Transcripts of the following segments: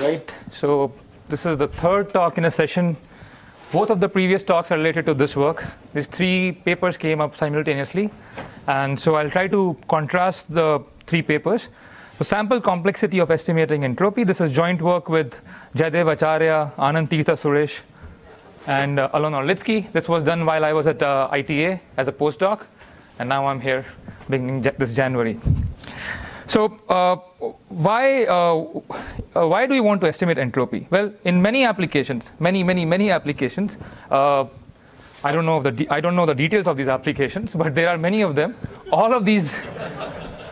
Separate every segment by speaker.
Speaker 1: Right, so this is the third talk in a session. Both of the previous talks are related to this work. These three papers came up simultaneously, and so I'll try to contrast the three papers. So sample complexity of estimating entropy. This is joint work with Jaydev Acharya, Anand Tirtha Suresh, and Alon Orlitsky. This was done while I was at ITA as a postdoc, and now I'm here beginning this January. So why do we want to estimate entropy? Well, in many applications, many applications. I don't know the details of these applications, but there are many of them. All of these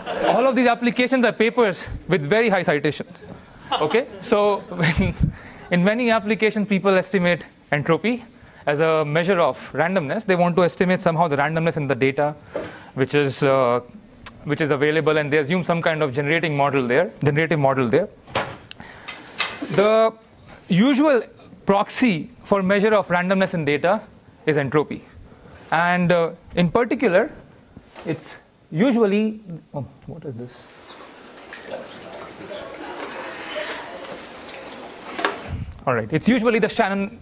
Speaker 1: applications are papers with very high citations. Okay, so in many applications, people estimate entropy as a measure of randomness. They want to estimate somehow the randomness in the data, which is available, and they assume some kind of generative model there. The usual proxy for measure of randomness in data is entropy, and in particular, it's usually what is this? All right, it's usually the Shannon.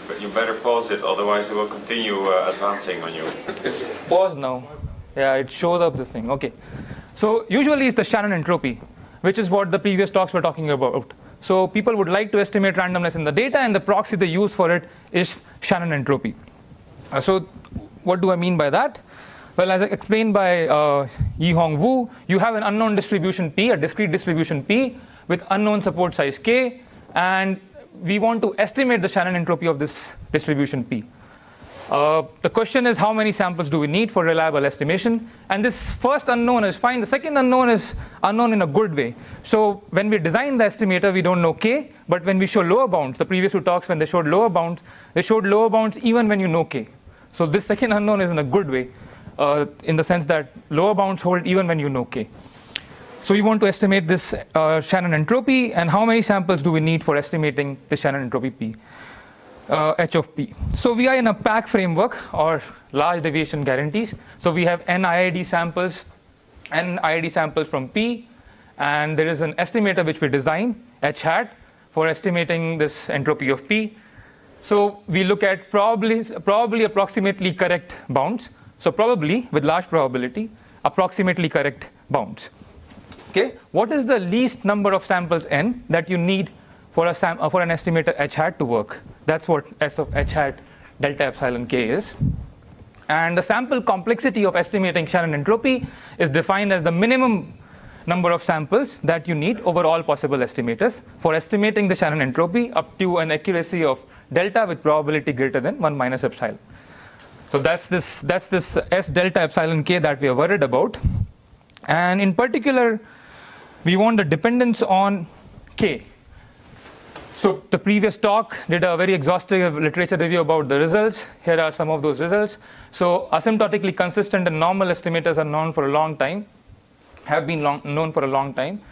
Speaker 2: But you better pause it, otherwise it will continue advancing on you.
Speaker 1: It's paused now. Yeah, it shows up this thing. Okay. So usually it's the Shannon entropy, which is what the previous talks were talking about. So people would like to estimate randomness in the data, and the proxy they use for it is Shannon entropy. So what do I mean by that? Well, as explained by Yihong Wu, you have an unknown distribution P, a discrete distribution P, with unknown support size K, and we want to estimate the Shannon entropy of this distribution P. The question is, how many samples do we need for reliable estimation? And this first unknown is fine. The second unknown is unknown in a good way. So when we design the estimator, we don't know K, but when we show lower bounds, the previous two talks, when they showed lower bounds even when you know K. So this second unknown is in a good way, in the sense that lower bounds hold even when you know K. So we want to estimate this Shannon entropy, and how many samples do we need for estimating the Shannon entropy P, H of P. So we are in a PAC framework, or large deviation guarantees. So we have n IID samples from P, and there is an estimator which we design, H hat, for estimating this entropy of P. So we look at probably approximately correct bounds. So probably, with large probability, approximately correct bounds. Okay, what is the least number of samples n that you need for an estimator H hat to work? That's what S of H hat delta epsilon k is. And the sample complexity of estimating Shannon entropy is defined as the minimum number of samples that you need over all possible estimators for estimating the Shannon entropy up to an accuracy of delta with probability greater than 1 minus epsilon. So that's this S delta epsilon k that we are worried about. And in particular, we want the dependence on K. So the previous talk did a very exhaustive literature review about the results. Here are some of those results. So asymptotically consistent and normal estimators are known for a long time, have been known for a long time.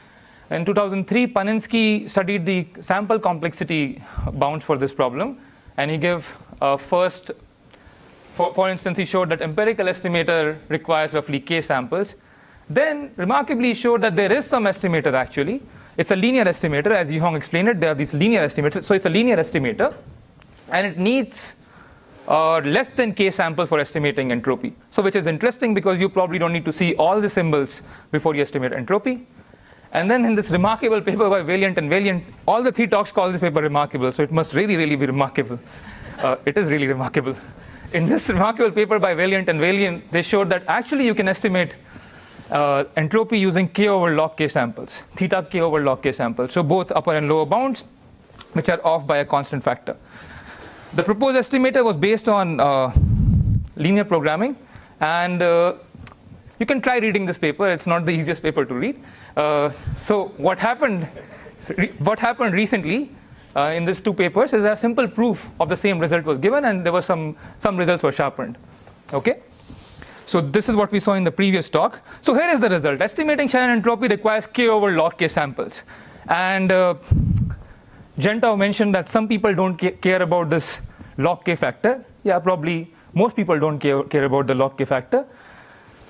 Speaker 1: In 2003, Paninsky studied the sample complexity bounds for this problem, and he gave first, for instance, he showed that empirical estimator requires roughly K samples. Then, remarkably, showed that there is some estimator actually. It's a linear estimator, as Yihong explained it. There are these linear estimators. So it's a linear estimator, and it needs less than K samples for estimating entropy. So which is interesting, because you probably don't need to see all the symbols before you estimate entropy. And then in this remarkable paper by Valiant and Valiant, all the three talks call this paper remarkable. So it must really be remarkable. It is really remarkable. In this remarkable paper by Valiant and Valiant, they showed that actually you can estimate entropy using K over log K samples, theta K over log K samples. So both upper and lower bounds, which are off by a constant factor. The proposed estimator was based on linear programming, and you can try reading this paper. It's not the easiest paper to read. So what happened recently in these two papers is a simple proof of the same result was given, and there were some results were sharpened. Okay. So this is what we saw in the previous talk. So here is the result. Estimating Shannon entropy requires K over log K samples. And Gentov mentioned that some people don't care about this log K factor. Yeah, probably most people don't care about the log K factor.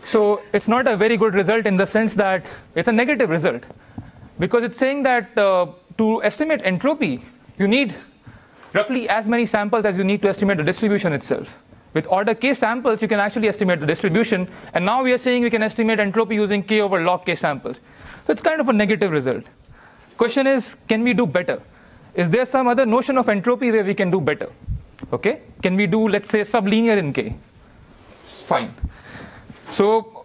Speaker 1: So it's not a very good result in the sense that it's a negative result. because it's saying that to estimate entropy, you need roughly as many samples as you need to estimate the distribution itself. With order k samples, you can actually estimate the distribution, and now we are saying we can estimate entropy using k over log k samples. So it's kind of a negative result. Question is, can we do better? Is there some other notion of entropy where we can do better? Okay, can we do, let's say, sublinear in k? Fine. So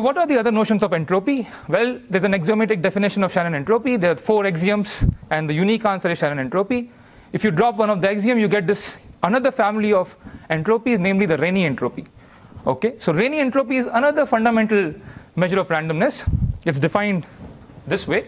Speaker 1: what are the other notions of entropy? Well, there's an axiomatic definition of Shannon entropy. There are 4 axioms, and the unique answer is Shannon entropy. If you drop one of the axiom, you get this another family of entropies, namely the Rényi entropy. Okay, so Rényi entropy is another fundamental measure of randomness. It's defined this way.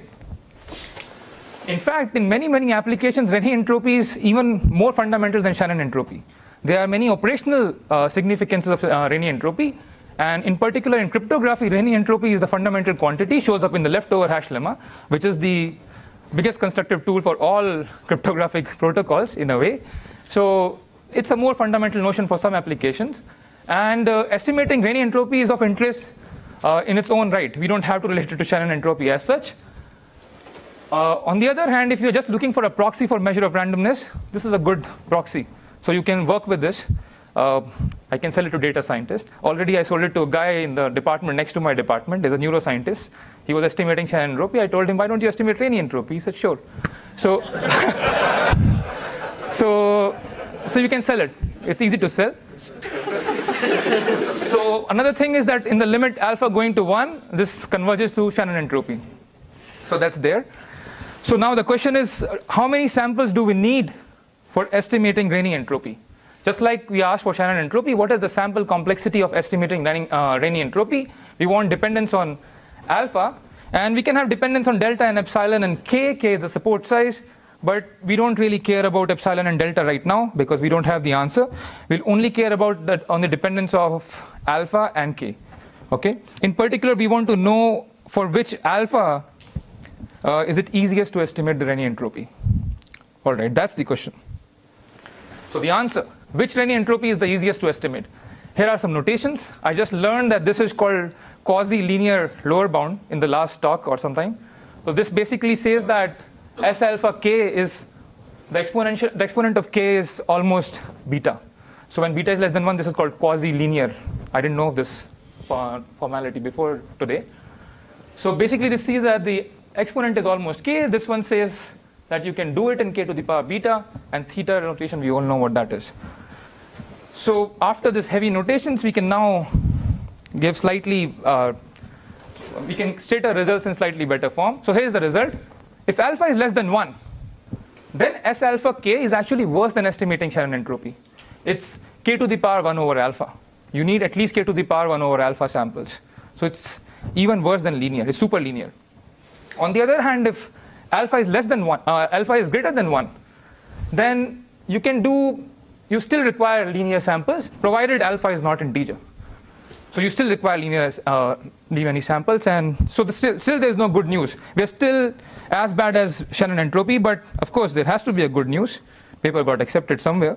Speaker 1: In fact, in many applications, Rényi entropy is even more fundamental than Shannon entropy. There are many operational significances of Rényi entropy, and in particular in cryptography, Rényi entropy is the fundamental quantity, shows up in the leftover hash lemma, which is the biggest constructive tool for all cryptographic protocols in a way. So it's a more fundamental notion for some applications, and estimating Rényi entropy is of interest in its own right. We don't have to relate it to Shannon entropy as such. On the other hand, if you're just looking for a proxy for measure of randomness, this is a good proxy. So you can work with this. I can sell it to data scientists. Already I sold it to a guy in the department next to my department. There's a neuroscientist. He was estimating Shannon entropy. I told him, why don't you estimate Rényi entropy? He said, sure. So, so you can sell it. It's easy to sell. So another thing is that in the limit alpha going to 1, this converges to Shannon entropy. So that's there. So now the question is, how many samples do we need for estimating Rényi entropy? Just like we asked for Shannon entropy, what is the sample complexity of estimating Rényi entropy? We want dependence on alpha, and we can have dependence on delta and epsilon and k. K is the support size, but we don't really care about epsilon and delta right now because we don't have the answer. We'll only care about that on the dependence of alpha and k. Okay. In particular, we want to know for which alpha is it easiest to estimate the Rényi entropy. All right, that's the question. So the answer, which Rényi entropy is the easiest to estimate? Here are some notations. I just learned that this is called quasi-linear lower bound in the last talk or sometime. So this basically says that S alpha k is the exponent of k is almost beta. So when beta is less than 1, this is called quasi-linear. I didn't know of this formality before today. So basically this says that the exponent is almost k. This one says that you can do it in k to the power beta, and theta notation, we all know what that is. So after this heavy notations, we can now give slightly, we can state our results in slightly better form. So here's the result. If alpha is less than 1, then S alpha k is actually worse than estimating Shannon entropy. It's k to the power 1 over alpha. You need at least k to the power 1 over alpha samples. So it's even worse than linear, it's super linear. On the other hand, if alpha is less than 1, alpha is greater than 1, then you still require linear samples, provided alpha is not integer. So you still require linear samples, and so still there's no good news. We're still as bad as Shannon entropy, but of course there has to be a good news. Paper got accepted somewhere.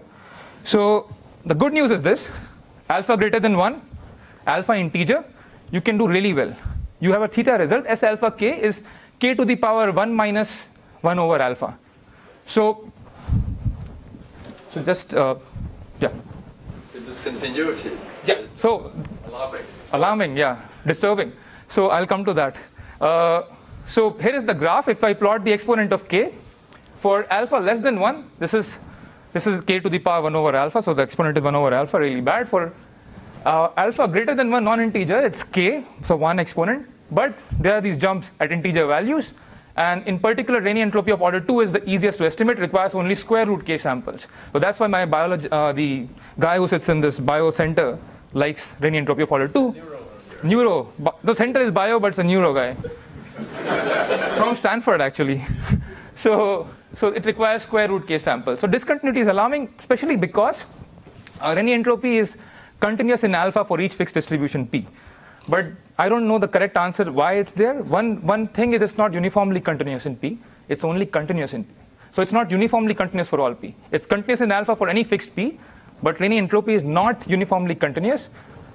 Speaker 1: So the good news is this: alpha greater than 1, alpha integer, you can do really well. You have a theta result. S alpha k is k to the power 1 minus 1 over alpha. So just yeah.
Speaker 3: Discontinuity.
Speaker 1: Yeah. So alarming, yeah, disturbing. So I'll come to that. So here is the graph. If I plot the exponent of k for alpha less than 1, this is k to the power 1 over alpha. So the exponent is 1 over alpha, really bad. For alpha greater than 1 non-integer, it's k, so 1 exponent. But there are these jumps at integer values, and in particular, Rényi entropy of order 2 is the easiest to estimate. Requires only square root k samples. So that's why my the guy who sits in this bio center likes Rényi entropy of order 2. Neuro. The center is bio, but it's a neuro guy from Stanford actually. So it requires square root k samples. So discontinuity is alarming, especially because Rényi entropy is continuous in alpha for each fixed distribution p. But I don't know the correct answer why it's there. One thing, it is not uniformly continuous in p. It's only continuous in p. So it's not uniformly continuous for all p. It's continuous in alpha for any fixed p, but Rényi entropy is not uniformly continuous,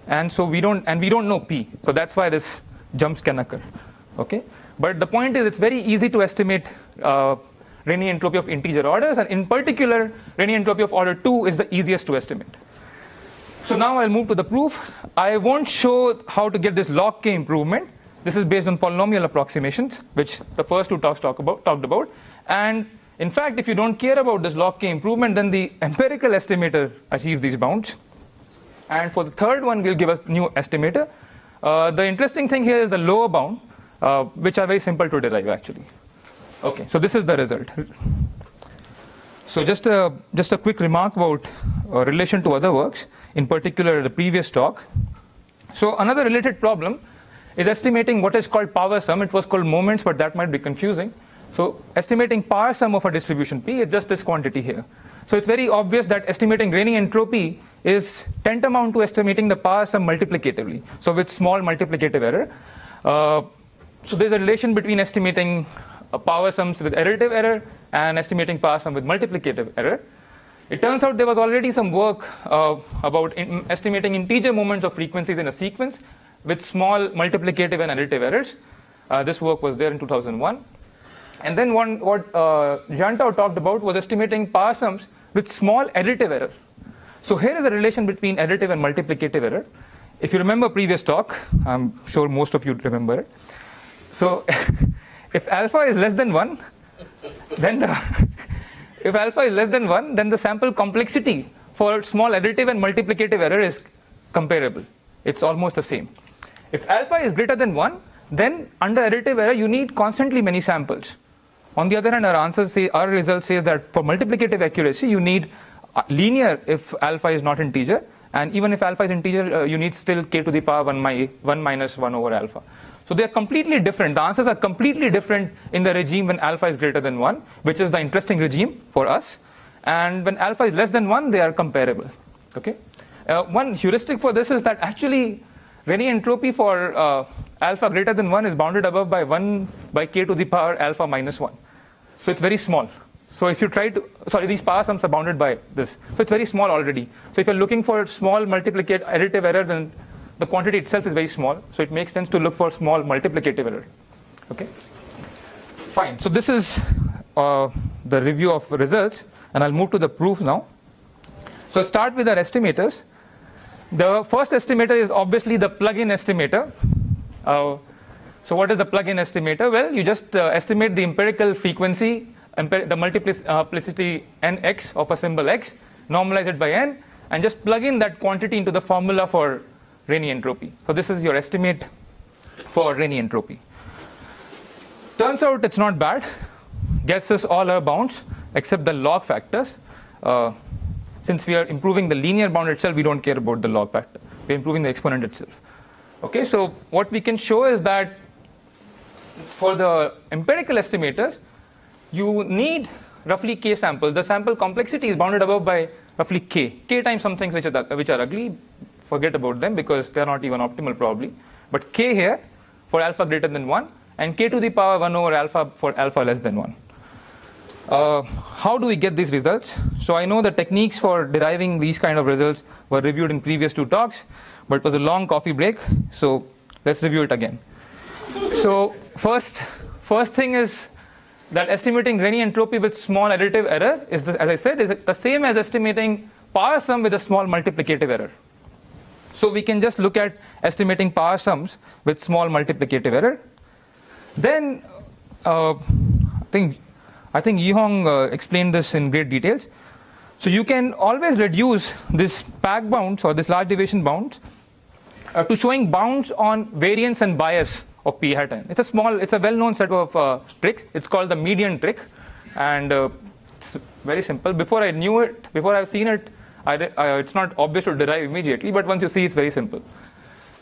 Speaker 1: and so we don't know p. So that's why this jumps can occur. Okay. But the point is, it's very easy to estimate Renyi entropy of integer orders, and in particular, Renyi entropy of order 2 is the easiest to estimate. So now I'll move to the proof. I won't show how to get this log k improvement. This is based on polynomial approximations, which the first two talks talked about. And in fact, if you don't care about this log k improvement, then the empirical estimator achieves these bounds. And for the third one, we'll give us new estimator. The interesting thing here is the lower bound, which are very simple to derive actually. Okay, so this is the result. So just a quick remark about relation to other works, in particular the previous talk. So another related problem is estimating what is called power sum. It was called moments, but that might be confusing. So estimating power sum of a distribution P is just this quantity here. So it's very obvious that estimating Renyi entropy is tantamount to estimating the power sum multiplicatively, so with small multiplicative error. So there's a relation between estimating power sums with additive error and estimating power sum with multiplicative error. It turns out there was already some work about estimating integer moments of frequencies in a sequence with small multiplicative and additive errors. This work was there in 2001. And then what Jiantao talked about was estimating power sums with small additive error. So here is a relation between additive and multiplicative error. If you remember previous talk, I'm sure most of you remember it. So if alpha is less than 1, then the sample complexity for small additive and multiplicative error is comparable. It's almost the same. If alpha is greater than 1, then under additive error you need constantly many samples. On the other hand, our result says that for multiplicative accuracy you need linear if alpha is not integer, and even if alpha is integer you need still k to the power 1 minus 1 over alpha. So they are completely different. The answers are completely different in the regime when alpha is greater than 1, which is the interesting regime for us. And when alpha is less than 1, they are comparable. Okay. One heuristic for this is that actually Renyi entropy for alpha greater than 1 is bounded above by 1 by k to the power alpha minus 1. So it's very small. So if you try to, these power sums are bounded by this. So it's very small already. So if you're looking for small multiplicative additive error, then the quantity itself is very small. So it makes sense to look for small multiplicative error. Okay. Fine. So this is the review of results, and I'll move to the proof now. So I'll start with our estimators. The first estimator is obviously the plug-in estimator. So what is the plug-in estimator? Well, you just estimate the empirical frequency, the multiplicity nx of a symbol x, normalize it by n, and just plug in that quantity into the formula for Renyi entropy. So this is your estimate for Renyi entropy. Turns out it's not bad. Gets us all our bounds except the log factors. Since we are improving the linear bound itself, we don't care about the log factor. We're improving the exponent itself. Okay, so what we can show is that for the empirical estimators, you need roughly k samples. The sample complexity is bounded above by roughly k times some things which are ugly. Forget about them because they're not even optimal probably. But k here for alpha greater than 1, and k to the power 1 over alpha for alpha less than 1. How do we get these results? So I know the techniques for deriving these kind of results were reviewed in previous two talks, but it was a long coffee break, so let's review it again. So first thing is that estimating Renyi entropy with small additive error is, as I said, it's the same as estimating power sum with a small multiplicative error. So we can just look at estimating power sums with small multiplicative error. Then I think Yihong explained this in great details. So you can always reduce this PAC bounds or this large deviation bounds to showing bounds on variance and bias of p hat n. It's a well-known set of tricks. It's called the median trick, and it's very simple. Before I've seen it, it's not obvious to derive immediately, but once you see, it's very simple.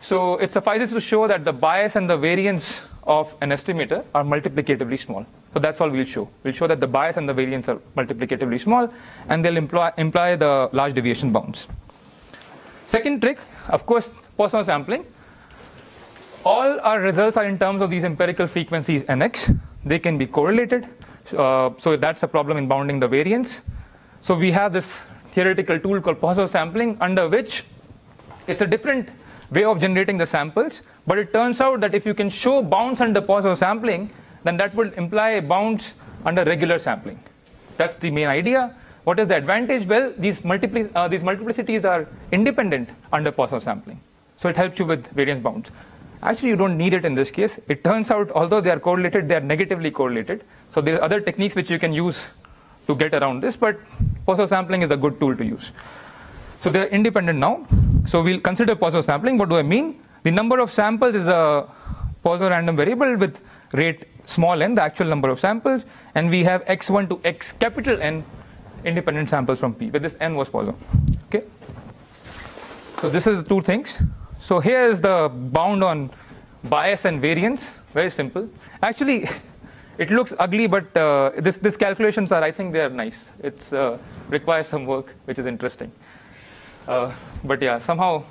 Speaker 1: So it suffices to show that the bias and the variance of an estimator are multiplicatively small. So that's all we'll show. We'll show that the bias and the variance are multiplicatively small, and they'll imply the large deviation bounds. Second trick, of course, Poisson sampling. All our results are in terms of these empirical frequencies nx. They can be correlated. So that's a problem in bounding the variance. So we have this theoretical tool called Poisson sampling, under which it's a different way of generating the samples, but it turns out that if you can show bounds under Poisson sampling, then that would imply bounds under regular sampling. That's the main idea. What is the advantage? Well, these multiplicities are independent under Poisson sampling. So it helps you with variance bounds. Actually, you don't need it in this case. It turns out, although they are correlated, they are negatively correlated. So there are other techniques which you can use to get around this, but Poisson sampling is a good tool to use. So they are independent now. So we'll consider Poisson sampling. What do I mean? The number of samples is a Poisson random variable with rate small n, the actual number of samples, and we have x1 to x capital N independent samples from P, where this n was Poisson. Okay. So this is the two things. So here is the bound on bias and variance. Very simple. Actually, it looks ugly, but this calculations are, I think they are nice. It's requires some work, which is interesting. But yeah, somehow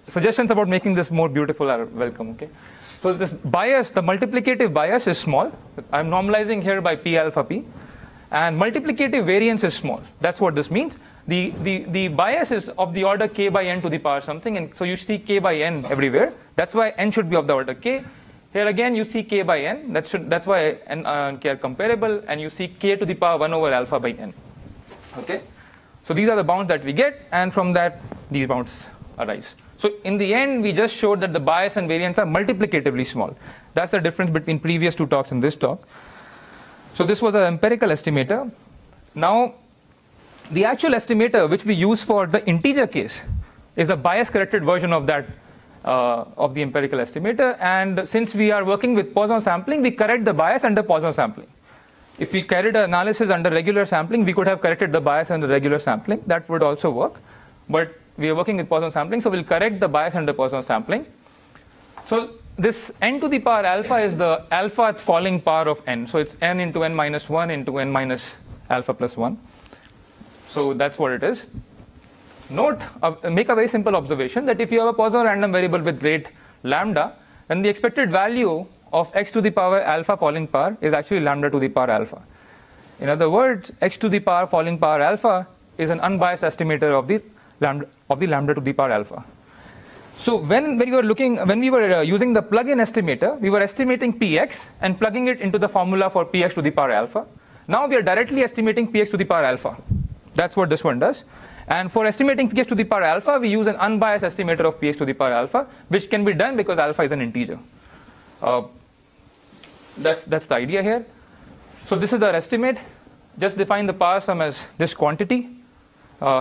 Speaker 1: suggestions about making this more beautiful are welcome. Okay. So this bias, the multiplicative bias is small. I'm normalizing here by P alpha P. And multiplicative variance is small. That's what this means. The bias is of the order k by n to the power something, and so you see k by n everywhere. That's why n should be of the order k. Here again you see k by n. That's why n and k are comparable, and you see k to the power 1 over alpha by n. Okay. So these are the bounds that we get, and from that these bounds arise. So in the end, we just showed that the bias and variance are multiplicatively small. That's the difference between previous two talks and this talk. So this was an empirical estimator. Now, the actual estimator which we use for the integer case is a bias-corrected version of that, of the empirical estimator. And since we are working with Poisson sampling, we correct the bias under Poisson sampling. If we carried an analysis under regular sampling, we could have corrected the bias under regular sampling. That would also work. But we are working with Poisson sampling, so we'll correct the bias under Poisson sampling. So this n to the power alpha is the alpha falling power of n. So it's n into n minus 1 into n minus alpha plus 1. So that's what it is. Note, make a very simple observation that if you have a Poisson random variable with rate lambda, then the expected value of x to the power alpha falling power is actually lambda to the power alpha. In other words, x to the power falling power alpha is an unbiased estimator of the lambda to the power alpha. So when we were using the plug-in estimator, we were estimating px and plugging it into the formula for px to the power alpha. Now we are directly estimating px to the power alpha. That's what this one does. And for estimating px to the power alpha, we use an unbiased estimator of px to the power alpha, which can be done because alpha is an integer. That's the idea here. So this is our estimate. Just define the power sum as this quantity.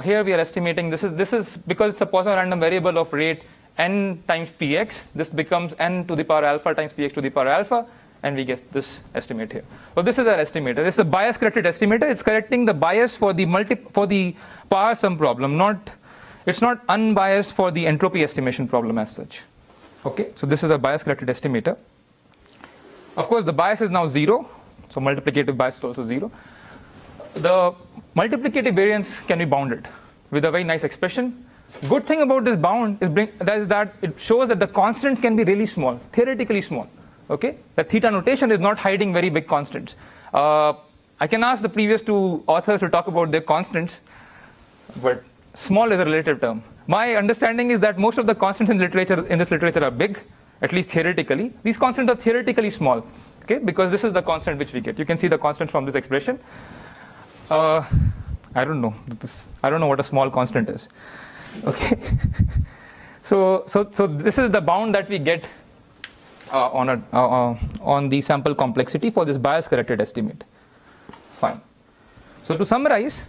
Speaker 1: Here we are estimating this is because it's a Poisson random variable of rate n times px. This becomes n to the power alpha times px to the power alpha, and we get this estimate here. So this is our estimator. It's a bias corrected estimator. It's correcting the bias for the power sum problem. It's not unbiased for the entropy estimation problem as such. Okay. So this is a bias corrected estimator. Of course, the bias is now 0. So multiplicative bias is also 0. The multiplicative variance can be bounded with a very nice expression. Good thing about this bound is that it shows that the constants can be really small, theoretically small. Okay, the theta notation is not hiding very big constants. I can ask the previous two authors to talk about their constants, but small is a relative term. My understanding is that most of the constants in this literature are big, at least theoretically. These constants are theoretically small, okay, because this is the constant which we get. You can see the constant from this expression. I don't know what a small constant is. Okay. So this is the bound that we get on the sample complexity for this bias corrected estimate. Fine. So to summarize,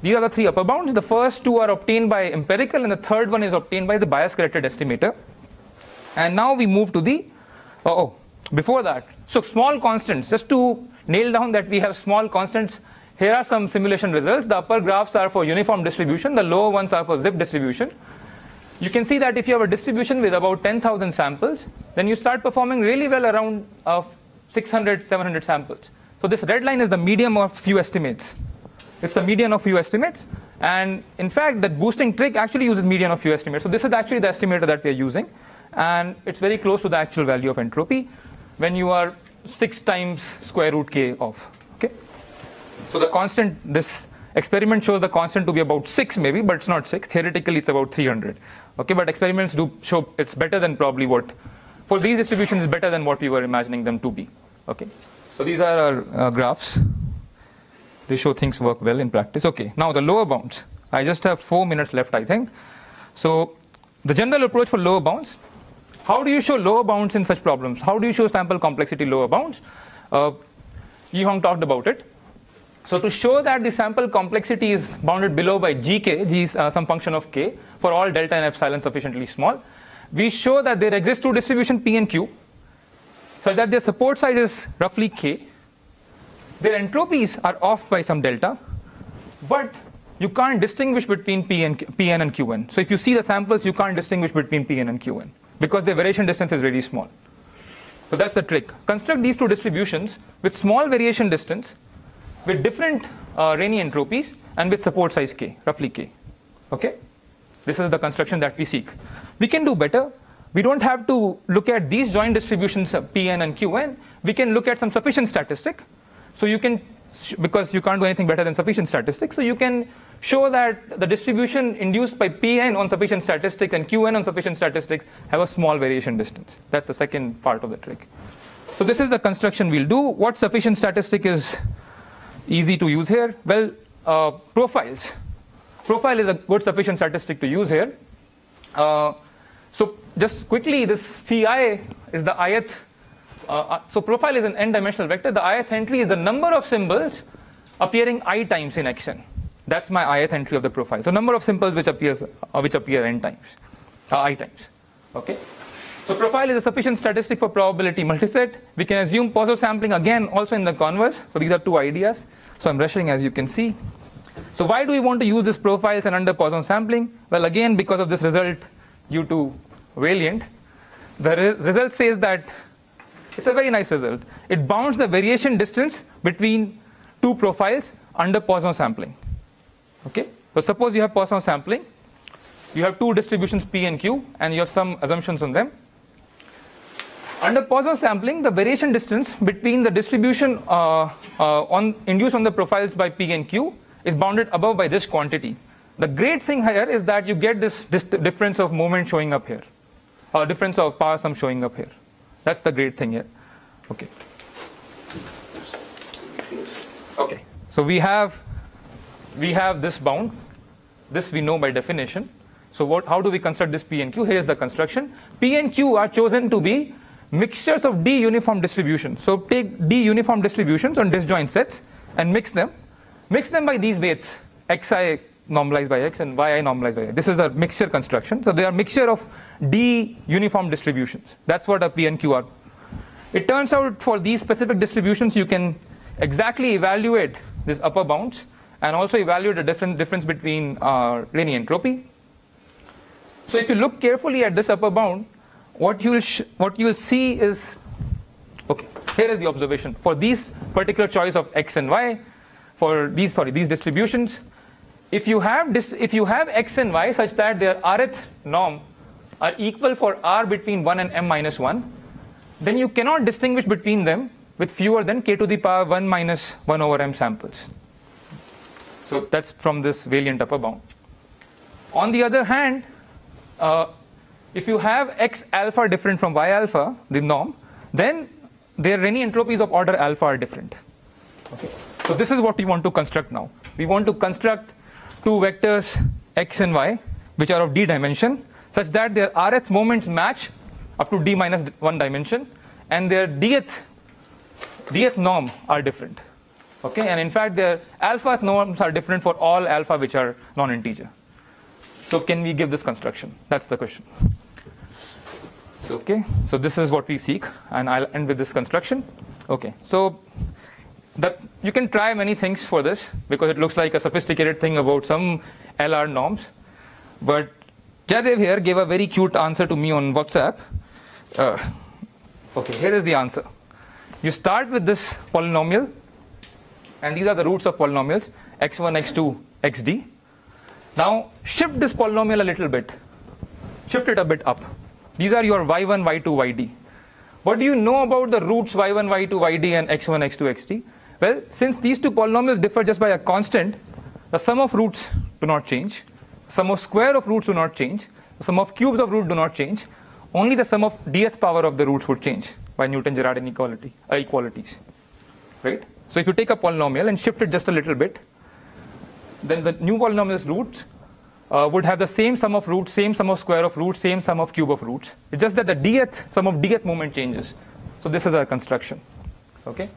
Speaker 1: these are the three upper bounds. The first two are obtained by empirical, and the third one is obtained by the bias corrected estimator. And now we move to the before that. So small constants, just to nail down that we have small constants. Here are some simulation results. The upper graphs are for uniform distribution. The lower ones are for zip distribution. You can see that if you have a distribution with about 10,000 samples, then you start performing really well around 600, 700 samples. So this red line is the median of few estimates. It's the median of few estimates. And in fact, that boosting trick actually uses median of few estimates. So this is actually the estimator that we are using. And it's very close to the actual value of entropy when you are 6 times square root k of. Okay. So the constant, this Experiment shows the constant to be about 6 maybe, but it's not 6. Theoretically, it's about 300. Okay, but experiments do show it's better than probably what, for these distributions, it's better than what we were imagining them to be. Okay, so these are our graphs. They show things work well in practice. Okay, now the lower bounds. I just have 4 minutes left, I think. So the general approach for lower bounds. How do you show lower bounds in such problems? How do you show sample complexity lower bounds? Yi Hong talked about it. So to show that the sample complexity is bounded below by gk, g is some function of k, for all delta and epsilon sufficiently small, we show that there exists two distribution p and q, such that their support size is roughly k. Their entropies are off by some delta, but you can't distinguish between Pn and Qn. So if you see the samples, you can't distinguish between Pn and Qn, because their variation distance is really small. So that's the trick. Construct these two distributions with small variation distance, with different Rayleigh entropies, and with support size k, roughly k. Okay? This is the construction that we seek. We can do better. We don't have to look at these joint distributions of Pn and Qn. We can look at some sufficient statistic. So you can, because you can't do anything better than sufficient statistic, so you can show that the distribution induced by Pn on sufficient statistic and Qn on sufficient statistics have a small variation distance. That's the second part of the trick. So this is the construction we'll do. What sufficient statistic is easy to use here? Well, profiles. Profile is a good sufficient statistic to use here. So just quickly, this phi I is the ith. So profile is an n-dimensional vector. The ith entry is the number of symbols appearing I times in Xn. That's my ith entry of the profile. So number of symbols which appear n times, I times. Okay. So profile is a sufficient statistic for probability multiset. We can assume Poisson sampling again also in the converse. So these are two ideas. So I'm rushing, as you can see. So why do we want to use these profiles and under Poisson sampling? Well, again, because of this result U2 Valiant. The result says that it's a very nice result. It bounds the variation distance between two profiles under Poisson sampling. Okay? So suppose you have Poisson sampling. You have two distributions P and Q, and you have some assumptions on them. Under Poisson sampling, the variation distance between the distribution induced on the profiles by P and Q is bounded above by this quantity. The great thing here is that you get this difference of moment showing up here, or difference of power sum showing up here. That's the great thing here. Okay. Okay. So we have this bound. This we know by definition. So how do we construct this P and Q? Here is the construction. P and Q are chosen to be mixtures of D uniform distributions. So take D uniform distributions on disjoint sets and mix them. Mix them by these weights, xi normalized by x and yi normalized by y. This is a mixture construction. So they are mixture of D uniform distributions. That's what a P and Q are. It turns out for these specific distributions, you can exactly evaluate this upper bounds and also evaluate the difference between Rayleigh entropy. So if you look carefully at this upper bound, what you will see is, okay, here is the observation. For these particular choice of x and y, for these distributions, if you have x and y such that their rth norm are equal for r between 1 and m minus 1, then you cannot distinguish between them with fewer than k to the power 1 minus 1 over m samples. So that's from this Valiant upper bound. On the other hand, if you have x alpha different from y alpha, the norm, then their Rayleigh entropies of order alpha are different. Okay. So this is what we want to construct now. We want to construct two vectors x and y, which are of d dimension, such that their rth moments match up to d minus 1 dimension, and their dth norm are different. Okay, and in fact their alpha norms are different for all alpha which are non-integer. So can we give this construction? That's the question. Okay, so this is what we seek, and I'll end with this construction. Okay, so you can try many things for this because it looks like a sophisticated thing about some LR norms, but Jadev here gave a very cute answer to me on WhatsApp. Okay, here is the answer. You start with this polynomial, and these are the roots of polynomials, x1, x2, xd. Now shift this polynomial a little bit. Shift it a bit up. These are your y1, y2, yd. What do you know about the roots y1, y2, yd and x1, x2, xd? Well, since these two polynomials differ just by a constant, the sum of roots do not change, sum of square of roots do not change, the sum of cubes of root do not change, only the sum of dth power of the roots would change by Newton-Girard inequalities, right? So if you take a polynomial and shift it just a little bit, then the new polynomial's roots would have the same sum of roots, same sum of square of roots, same sum of cube of roots. It's just that the sum of dth moment changes. So this is a construction, okay?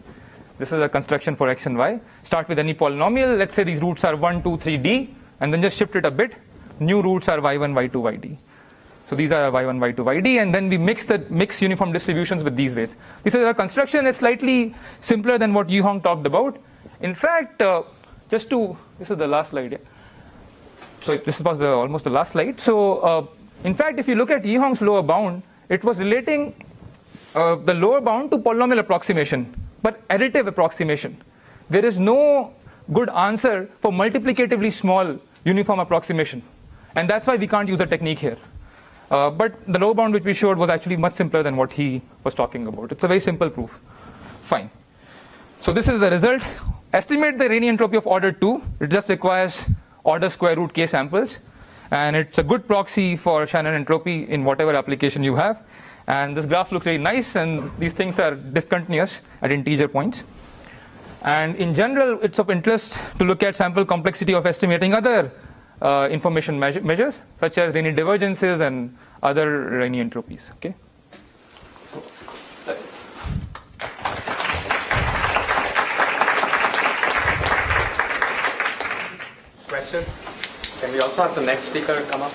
Speaker 1: This is a construction for x and y. Start with any polynomial. Let's say these roots are 1, 2, 3, d, and then just shift it a bit. New roots are y1, y2, yd. So these are y1, y2, yd, and then we mix uniform distributions with these ways. This is a construction is slightly simpler than what Yu Hong talked about. In fact, this is the last slide. Yeah. So this was almost the last slide. So in fact, if you look at Yu Hong's lower bound, it was relating the lower bound to polynomial approximation, but additive approximation. There is no good answer for multiplicatively small uniform approximation. And that's why we can't use the technique here. But the lower bound which we showed was actually much simpler than what he was talking about. It's a very simple proof. Fine. So this is the result. Estimate the Rayleigh entropy of order 2. It just requires order square root k samples. And it's a good proxy for Shannon entropy in whatever application you have. And this graph looks very nice, and these things are discontinuous at integer points. And in general, it's of interest to look at sample complexity of estimating other information measures, such as Rayleigh divergences and other Rayleigh entropies. Okay.
Speaker 2: That's it.
Speaker 4: Questions? Can we also have the next speaker come up?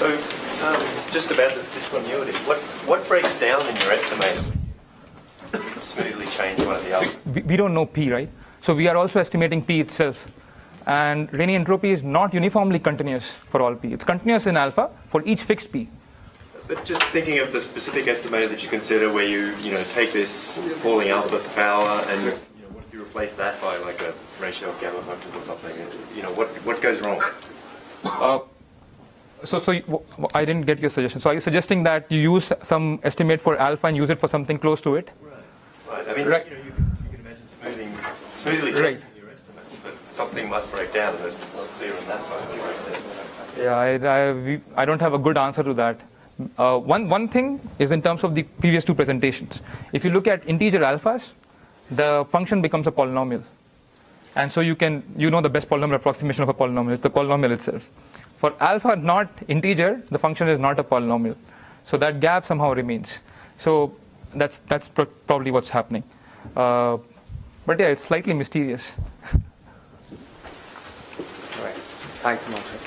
Speaker 5: So, just about the discontinuity, what breaks down in your estimate when you smoothly change one of the other?
Speaker 1: We don't know P, right? So we are also estimating P itself. And Rayleigh entropy is not uniformly continuous for all P. It's continuous in alpha for each fixed P.
Speaker 5: But just thinking of the specific estimator that you consider where you take this falling alpha power and what if you replace that by like a ratio of gamma functions or something? What goes wrong?
Speaker 1: So I didn't get your suggestion. So are you suggesting that you use some estimate for alpha and use it for something close to it?
Speaker 5: Right. I mean,
Speaker 1: Right.
Speaker 5: you can imagine smoothly changing
Speaker 1: Right.
Speaker 5: your estimates, but something must break down, and it's not clear on that side.
Speaker 1: Yeah, I don't have a good answer to that. One thing is in terms of the previous two presentations. If you look at integer alphas, the function becomes a polynomial. And so you know the best polynomial approximation of a polynomial is the polynomial itself. For alpha not integer, the function is not a polynomial. So that gap somehow remains. So that's probably what's happening. But yeah, it's slightly mysterious.
Speaker 4: Right. Thanks, Marshall.